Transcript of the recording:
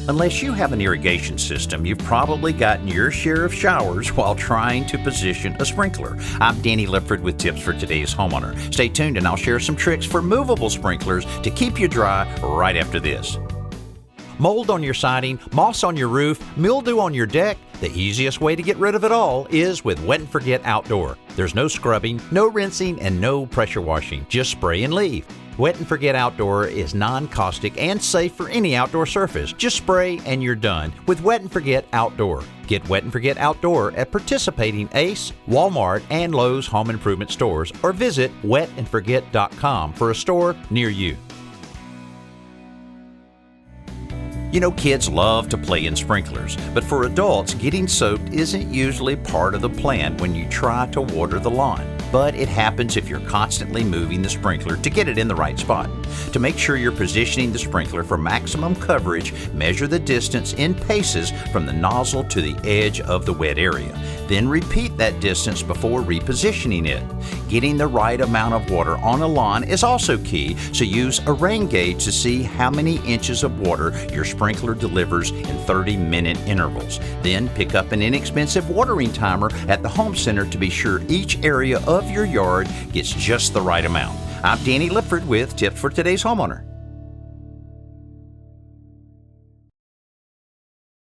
Unless you have an irrigation system, you've probably gotten your share of showers while trying to position a sprinkler. I'm Danny Lipford with tips for today's homeowner. Stay tuned and I'll share some tricks for movable sprinklers to keep you dry right after this. Mold on your siding, moss on your roof, mildew on your deck. The easiest way to get rid of it all is with Wet and Forget Outdoor. There's no scrubbing, no rinsing, and no pressure washing. Just spray and leave. Wet and Forget Outdoor is non-caustic and safe for any outdoor surface. Just spray and you're done with Wet and Forget Outdoor. Get Wet and Forget Outdoor at participating Ace, Walmart, and Lowe's home improvement stores, or visit wetandforget.com for a store near you. You know, kids love to play in sprinklers, but for adults, getting soaked isn't usually part of the plan when you try to water the lawn. But it happens if you're constantly moving the sprinkler to get it in the right spot. To make sure you're positioning the sprinkler for maximum coverage, measure the distance in paces from the nozzle to the edge of the wet area. Then repeat that distance before repositioning it. Getting the right amount of water on a lawn is also key, so use a rain gauge to see how many inches of water your sprinkler delivers in 30-minute intervals. Then pick up an inexpensive watering timer at the home center to be sure each area of your yard gets just the right amount. I'm Danny Lipford with tips for today's homeowner.